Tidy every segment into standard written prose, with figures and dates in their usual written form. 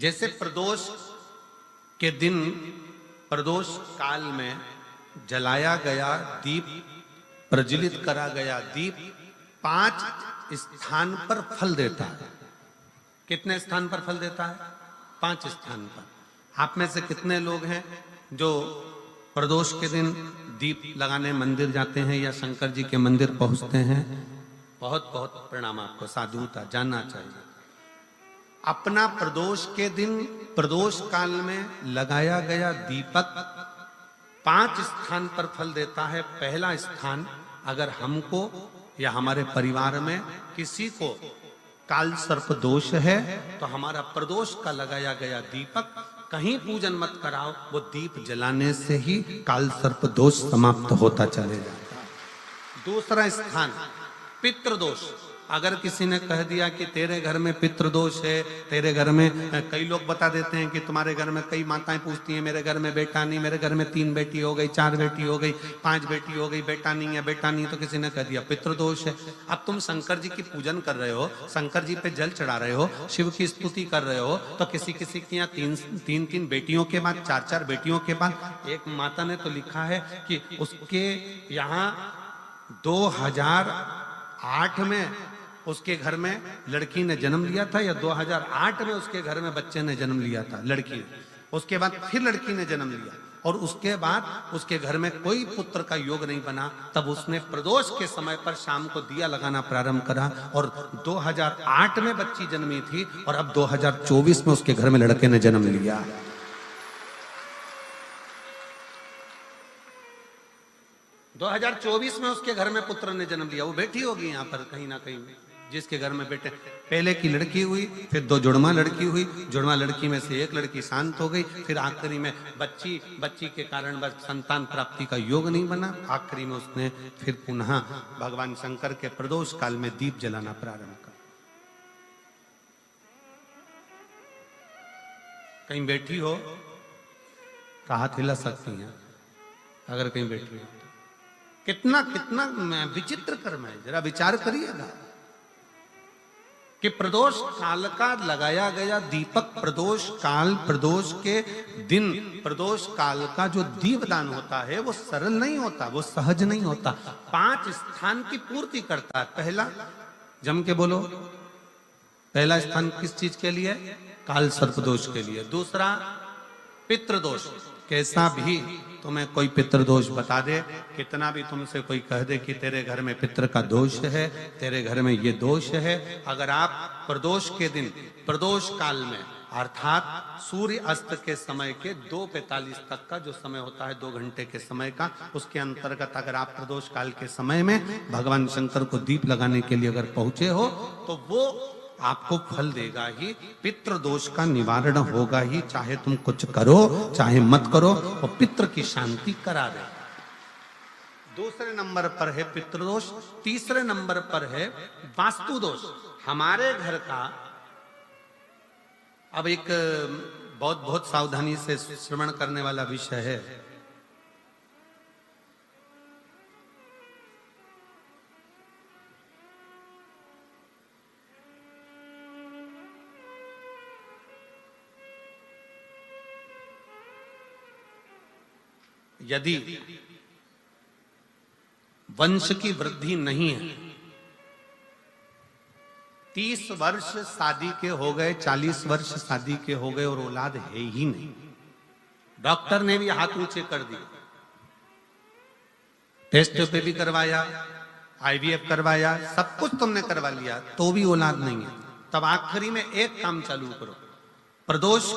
जैसे प्रदोष के दिन प्रदोष काल में जलाया गया दीप, प्रज्वलित करा गया दीप 5 स्थान पर फल देता है। कितने स्थान पर फल देता है? 5 स्थान पर। आप में से कितने लोग हैं जो प्रदोष के दिन दीप लगाने मंदिर जाते हैं या शंकर जी के मंदिर पहुंचते हैं? बहुत बहुत प्रणाम आपको, साधुता जानना चाहिए। अपना प्रदोष के दिन प्रदोष काल में लगाया गया दीपक 5 स्थान पर फल देता है। पहला स्थान, अगर हमको या हमारे परिवार में किसी को काल सर्प दोष है तो हमारा प्रदोष का लगाया गया दीपक कहीं पूजन मत कराओ, वो दीप जलाने से ही काल सर्प दोष समाप्त होता चले जाता है। दूसरा स्थान, पितृदोष। अगर किसी ने कह दिया कि तेरे घर में पितृदोष है, तेरे घर में, कई लोग बता देते हैं कि तुम्हारे घर में, कई माताएं पूछती हैं मेरे घर में बेटा नहीं, मेरे घर में 3 बेटी हो गई, 4 बेटी हो गई, 5 बेटी हो गई, बेटा नहीं है, बेटा नहीं। तो किसी ने कह दिया पितृदोष है। अब तुम शंकर जी की पूजन कर रहे हो, शंकर जी पे जल चढ़ा रहे हो, शिव की स्तुति कर रहे हो, तो किसी किसी की यहाँ 3 बेटियों के बाद, 4 बेटियों के बाद, एक माता ने तो लिखा है कि उसके यहाँ 2008 में उसके घर में लड़की ने जन्म लिया था, या 2008 में उसके घर में बच्चे ने जन्म लिया था, लड़की ने। उसके बाद फिर लड़की ने जन्म लिया और उसके बाद उसके घर में कोई पुत्र का योग नहीं बना। तब उसने प्रदोष के समय पर शाम को दिया लगाना प्रारंभ करा और 2008 में बच्ची जन्मी थी और अब 2024 में उसके घर में लड़के ने जन्म लिया। दो 2024 में उसके घर में पुत्र ने जन्म लिया। वो बेटी होगी यहाँ पर कहीं ना कहीं, जिसके घर में बेटे। पहले की लड़की हुई, फिर 2 जुड़वा लड़की हुई, जुड़वा लड़की में से एक लड़की शांत हो गई, फिर आखिरी में बच्ची के कारण बस संतान प्राप्ति का योग नहीं बना। आखिरी में उसने फिर पुनः भगवान शंकर के प्रदोष काल में दीप जलाना प्रारंभ कर। कहीं बैठी हो तो हाथ हिला सकती हैं, अगर कहीं बैठी हो। कितना कितना विचित्र कर्म है, जरा विचार करिएगा कि प्रदोष काल का लगाया गया दीपक, प्रदोष काल, प्रदोष के दिन, प्रदोष काल का जो दीपदान होता है वो सरल नहीं होता, वो सहज नहीं होता। 5 स्थान की पूर्ति करता है। पहला, जम के बोलो, पहला स्थान किस चीज के लिए? काल सर्पदोष के लिए। दूसरा, पितृदोष। कैसा भी तुम्हें कोई पितृदोष बता दे, कितना भी तुमसे कोई कह दे कि तेरे घर में पितृ का दोष है, तेरे घर में ये दोष है, अगर आप प्रदोष के दिन, प्रदोष काल में, अर्थात सूर्य अस्त के समय के 2:45 तक का जो समय होता है, 2 घंटे के समय का, उसके अंतर्गत अगर आप प्रदोष काल के समय में भगवान शंकर को दीप लगाने के लिए अगर पहुंचे हो तो वो आपको फल देगा ही, पितृदोष का निवारण होगा ही। चाहे तुम कुछ करो चाहे मत करो, और पितृ की शांति करा दे। दूसरे नंबर पर है पितृदोष। तीसरे नंबर पर है वास्तु दोष। हमारे घर का, अब एक बहुत सावधानी से श्रवण करने वाला विषय है। यदि वंश की वृद्धि नहीं है, 30 वर्ष शादी के हो गए, 40 वर्ष शादी के हो गए और औलाद है ही नहीं, डॉक्टर ने भी हाथ ऊंचे कर दिए, टेस्ट पे भी करवाया, IVF करवाया, सब कुछ तुमने करवा लिया, तो भी औलाद नहीं है, तब आखिरी में एक काम चालू करो। प्रदोष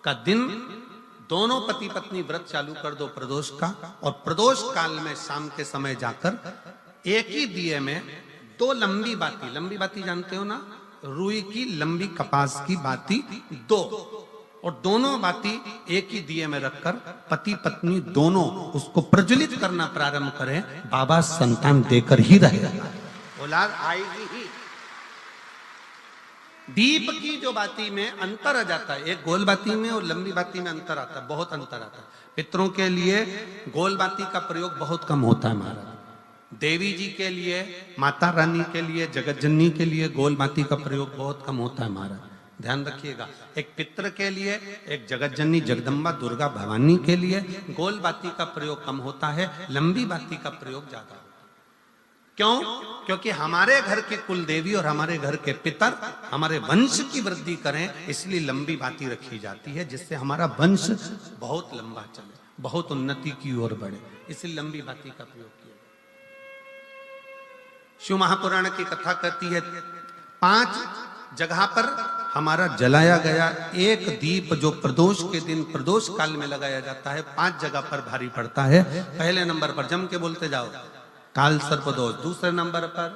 का दिन दोनों पति पत्नी व्रत चालू कर दो प्रदोष का, और प्रदोष काल में शाम के समय जाकर एक ही दिए में 2 लंबी बाती जानते हो ना, रुई की लंबी कपास की बाती 2, और दोनों बाती एक ही दिए में रखकर पति पत्नी दोनों उसको प्रज्वलित करना प्रारंभ करें। बाबा संतान देकर ही रहेगा, औलाद आएगी ही। दीप की जो बाती में अंतर आ जाता है, एक गोल बाती में और लंबी बाती में अंतर आता है, बहुत अंतर आता है। पितरों के लिए गोल बाती का प्रयोग बहुत कम होता है महाराज। देवी जी के लिए, माता रानी के लिए, जगत जननी के लिए गोल बाती का प्रयोग बहुत कम होता है महाराज। ध्यान रखिएगा। एक पितृ के लिए, एक जगत जननी जगदम्बा दुर्गा भवानी के लिए गोल बाती का प्रयोग कम होता है, लंबी बाती का प्रयोग ज्यादा होता है। क्यों? क्योंकि हमारे घर के कुल देवी और हमारे घर के पितर हमारे वंश की वृद्धि करें, इसलिए लंबी बाती रखी जाती है, जिससे हमारा वंश बहुत लंबा चले, बहुत उन्नति की ओर बढ़े, इसलिए लंबी बाती का प्रयोग किया। शिव महापुराण की कथा कहती है 5 जगह पर हमारा जलाया गया एक दीप जो प्रदोष के दिन प्रदोष काल में लगाया जाता है, 5 जगह पर भारी पड़ता है। पहले नंबर पर जम के बोलते जाओ, काल सर्प दोष। दूसरे नंबर पर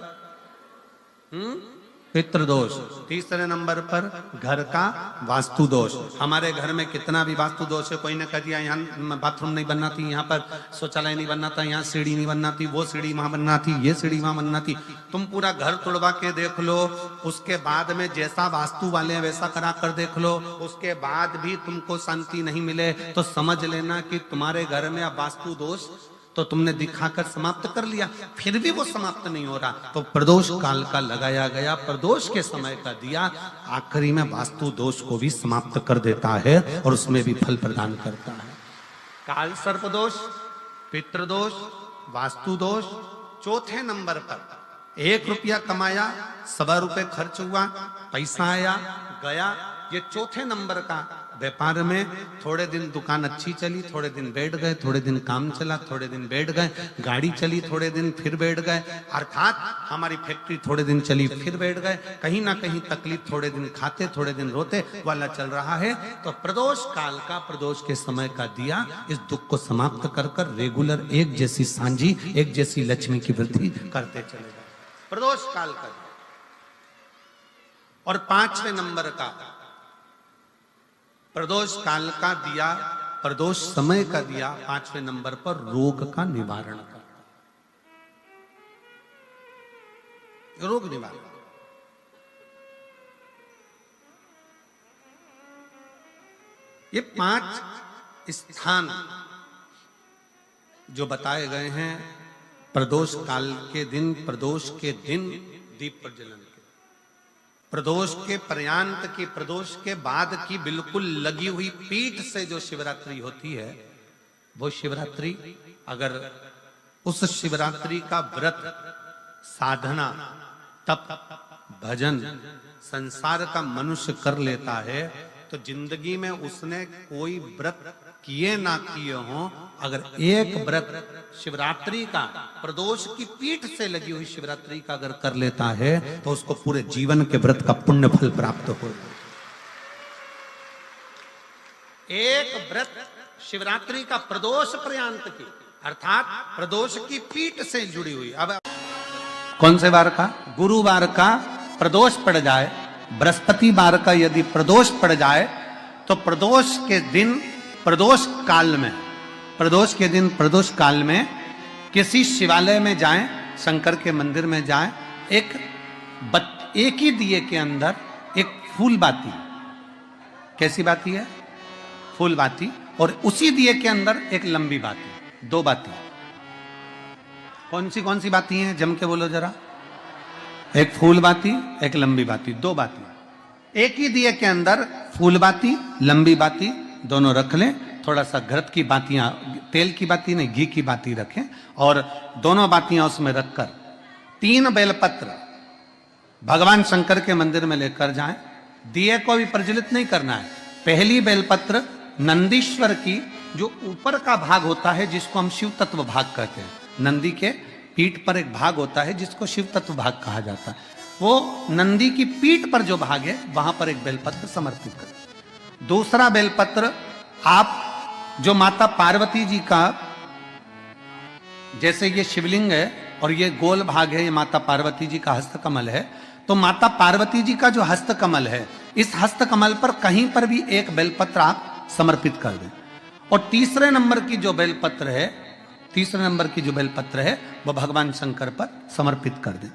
पितृ दोष। तीसरे नंबर पर घर का वास्तु दोष। हमारे घर में कितना भी वास्तु दोष है, कोई ने कह दिया यहाँ बाथरूम नहीं बनना थी, यहाँ पर शौचालय नहीं बनना था, यहाँ सीढ़ी नहीं बनना थी, वो सीढ़ी वहां बनना थी, ये सीढ़ी वहां बनना थी। तुम पूरा घर तोड़वा के देख लो, उसके बाद में जैसा वास्तु वाले हैं वैसा करा कर देख लो, उसके बाद भी तुमको शांति नहीं मिले तो समझ लेना कि तुम्हारे घर में अब वास्तु दोष तो तुमने दिखाकर समाप्त कर लिया, फिर भी वो समाप्त नहीं हो रहा, तो प्रदोष काल का लगाया गया प्रदोष के समय का दिया आखिरी में वास्तु दोष को भी समाप्त कर देता है और उसमें भी फल प्रदान करता है। काल सर्प दोष, पितृदोष, वास्तु दोष। चौथे नंबर पर 1 रुपया कमाया, 1.25 रुपये खर्च हुआ, पैसा आया गया। ये चौथे नंबर का व्यापार में थोड़े दिन दुकान अच्छी चली, थोड़े दिन बैठ गए, थोड़े दिन काम चला, थोड़े दिन बैठ गए, गाड़ी चली थोड़े दिन फिर बैठ गए, अर्थात हमारी फैक्ट्री थोड़े दिन चली फिर बैठ गए, कहीं ना कहीं तकलीफ, थोड़े दिन खाते थोड़े दिन रोते वाला चल रहा है। तो प्रदोष काल का, प्रदोष के समय का दिया इस दुख को समाप्त कर कर रेगुलर एक जैसी सांझी, एक जैसी लक्ष्मी की वृद्धि करते चले गए, प्रदोष काल का। और 5वें नंबर का प्रदोष काल का दिया, प्रदोष समय का दिया 5वें नंबर पर रोग का निवारण करता, रोग निवारण। ये 5 स्थान जो बताए गए हैं प्रदोष काल के दिन, प्रदोष के दिन दीप प्रज्वलन के, प्रदोष के पर्यांत की, प्रदोष के बाद की बिल्कुल लगी हुई पीठ से जो शिवरात्रि होती है, वो शिवरात्रि अगर उस शिवरात्रि का व्रत, साधना, तप, भजन, संसार का मनुष्य कर लेता है तो जिंदगी में उसने कोई व्रत किए ना किए हों, अगर एक व्रत शिवरात्रि का, प्रदोष की पीठ से लगी हुई शिवरात्रि का अगर कर लेता है तो उसको पूरे जीवन के व्रत का पुण्य फल प्राप्त हो। एक व्रत शिवरात्रि का प्रदोष पर्यंत की, अर्थात प्रदोष की पीठ से जुड़ी हुई। अब कौन से वार का? गुरुवार का प्रदोष पड़ जाए, बृहस्पतिवार का यदि प्रदोष पड़ जाए तो प्रदोष के दिन, प्रदोष काल में, प्रदोष के दिन प्रदोष काल में किसी शिवालय में जाएं, शंकर के मंदिर में जाएं, एक ही दिए के अंदर एक फूल बाती, कैसी बाती है? फूल बाती, और उसी दिए के अंदर एक लंबी बाती, 2 बाती। कौन सी बाती हैं? जम के बोलो जरा। एक फूल बाती, एक लंबी बाती, 2 बाती। एक ही दिए के अंदर फूल बाती, लंबी बाती दोनों रख लें, थोड़ा सा घृत की बातियां, तेल की बाती नहीं, घी की बाती रखें, और दोनों बातियां उसमें रखकर 3 बेलपत्र भगवान शंकर के मंदिर में लेकर जाएं। दिए को भी प्रज्वलित नहीं करना है। पहली बेलपत्र नंदीश्वर की, जो ऊपर का भाग होता है जिसको हम शिव तत्व भाग कहते हैं, नंदी के पीठ पर एक भाग होता है जिसको शिव तत्व भाग कहा जाता है, वो नंदी की पीठ पर जो भाग है वहां पर एक बेलपत्र समर्पित करें। दूसरा बेलपत्र आप जो माता पार्वती जी का, जैसे ये शिवलिंग है और ये गोल भाग है, ये माता पार्वती जी का हस्तकमल है, तो माता पार्वती जी का जो हस्तकमल है, इस हस्तकमल पर कहीं पर भी एक बेलपत्र आप समर्पित कर दें। और तीसरे नंबर की जो बेलपत्र है, तीसरे नंबर की जो बेलपत्र है वो भगवान शंकर पर समर्पित कर दें।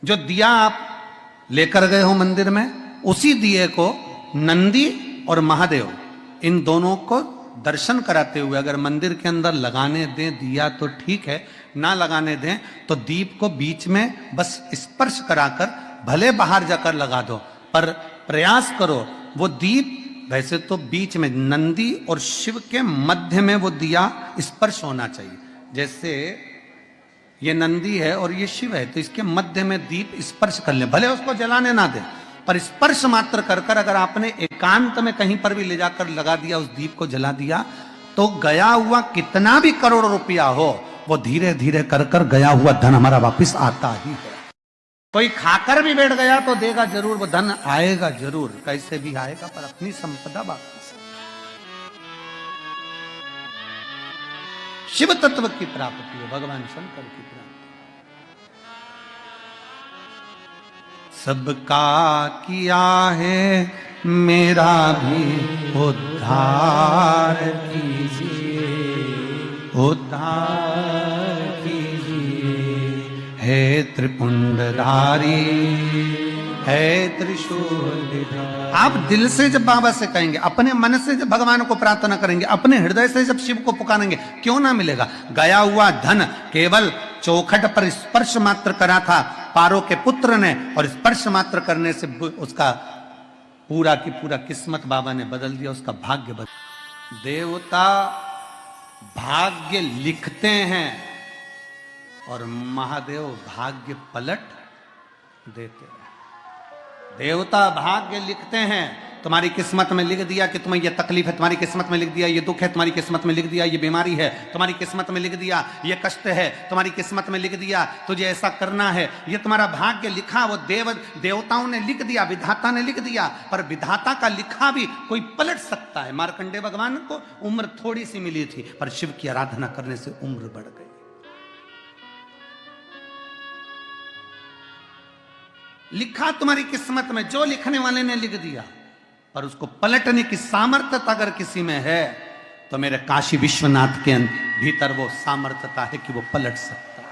जो दिया आप लेकर गए हो मंदिर में, उसी दिए को नंदी और महादेव, इन दोनों को दर्शन कराते हुए अगर मंदिर के अंदर लगाने दें दिया तो ठीक है, ना लगाने दें तो दीप को बीच में बस स्पर्श कराकर, भले बाहर जाकर लगा दो, पर प्रयास करो। वो दीप वैसे तो बीच में नंदी और शिव के मध्य में वो दिया स्पर्श होना चाहिए। जैसे ये नंदी है और ये शिव है, तो इसके मध्य में दीप स्पर्श कर ले, भले उसको जलाने ना दे, पर स्पर्श मात्र कर कर अगर आपने एकांत में कहीं पर भी ले जाकर लगा दिया, उस दीप को जला दिया, तो गया हुआ कितना भी करोड़ रुपया हो, वो धीरे धीरे कर कर गया हुआ धन हमारा वापस आता ही है। कोई खाकर भी बैठ गया तो देगा जरूर, वो धन आएगा जरूर, कैसे भी आएगा, पर अपनी संपदा वापस। शिव तत्व की प्राप्ति है, भगवान शंकर की प्राप्ति। सबका किया है मेरा भी उद्धार कीजिए, उद्धार कीजिए, हे त्रिपुंडधारी, है त्रिशूल। आप दिल से जब बाबा से कहेंगे, अपने मन से जब भगवान को प्रार्थना करेंगे, अपने हृदय से जब शिव को पुकारेंगे, क्यों ना मिलेगा। गया हुआ धन केवल चौखट पर स्पर्श मात्र करा था पारो के पुत्र ने, और स्पर्श मात्र करने से उसका पूरा की पूरा किस्मत बाबा ने बदल दिया, उसका भाग्य बदल। देवता भाग्य लिखते हैं और महादेव भाग्य पलट देते हैं। देवता भाग्य लिखते हैं, तुम्हारी किस्मत में लिख दिया कि तुम्हें यह तकलीफ है, तुम्हारी किस्मत में लिख दिया ये दुख है, तुम्हारी किस्मत में लिख दिया ये बीमारी है, तुम्हारी किस्मत में लिख दिया ये कष्ट है, तुम्हारी किस्मत में लिख दिया तुझे ऐसा करना है, ये तुम्हारा भाग्य लिखा। वो देवताओं ने लिख दिया, विधाता ने लिख दिया, पर विधाता का लिखा भी कोई पलट सकता है। मार्कंडेय भगवान को उम्र थोड़ी सी मिली थी, पर शिव की आराधना करने से उम्र बढ़ गई। लिखा तुम्हारी किस्मत में, जो लिखने वाले ने लिख दिया, पर उसको पलटने की सामर्थ्यता अगर किसी में है, तो मेरे काशी विश्वनाथ के भीतर वो सामर्थ्यता है कि वो पलट सकता है।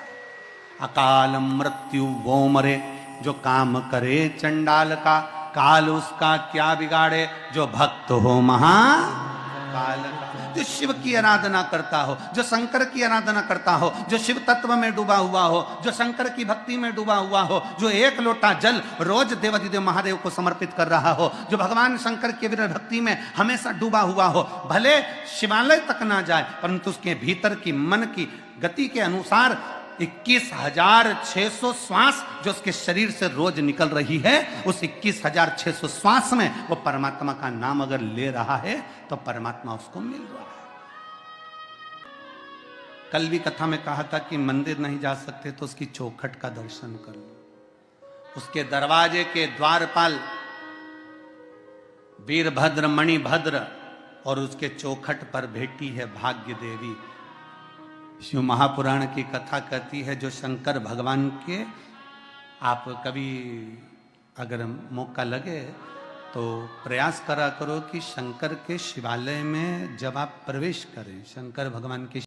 अकाल मृत्यु वो मरे, जो काम करे चंडाल का, काल उसका क्या बिगाड़े, जो भक्त हो महाकाल का। जो शिव की आराधना करता हो, जो शंकर की आराधना करता हो, जो शिव तत्व में डूबा हुआ हो, जो शंकर की भक्ति में डूबा हुआ हो, जो एक लोटा जल रोज देवाधिदेव महादेव को समर्पित कर रहा हो, जो भगवान शंकर की भक्ति में हमेशा डूबा हुआ हो, भले शिवालय तक ना जाए, परंतु उसके भीतर की मन की गति के अनुसार 21,600 श्वास जो उसके शरीर से रोज निकल रही है, उस 21,600 श्वास में वो परमात्मा का नाम अगर ले रहा है, तो परमात्मा उसको मिल रहा है। कल भी कथा में कहा था कि मंदिर नहीं जा सकते तो उसकी चौखट का दर्शन कर लो। उसके दरवाजे के द्वारपाल वीरभद्र मणिभद्र और उसके चौखट पर बैठी है भाग्य देवी। शिव महापुराण की कथा कहती है, जो शंकर भगवान के, आप कभी अगर मौका लगे तो प्रयास करा करो कि शंकर के शिवालय में जब आप प्रवेश करें, शंकर भगवान के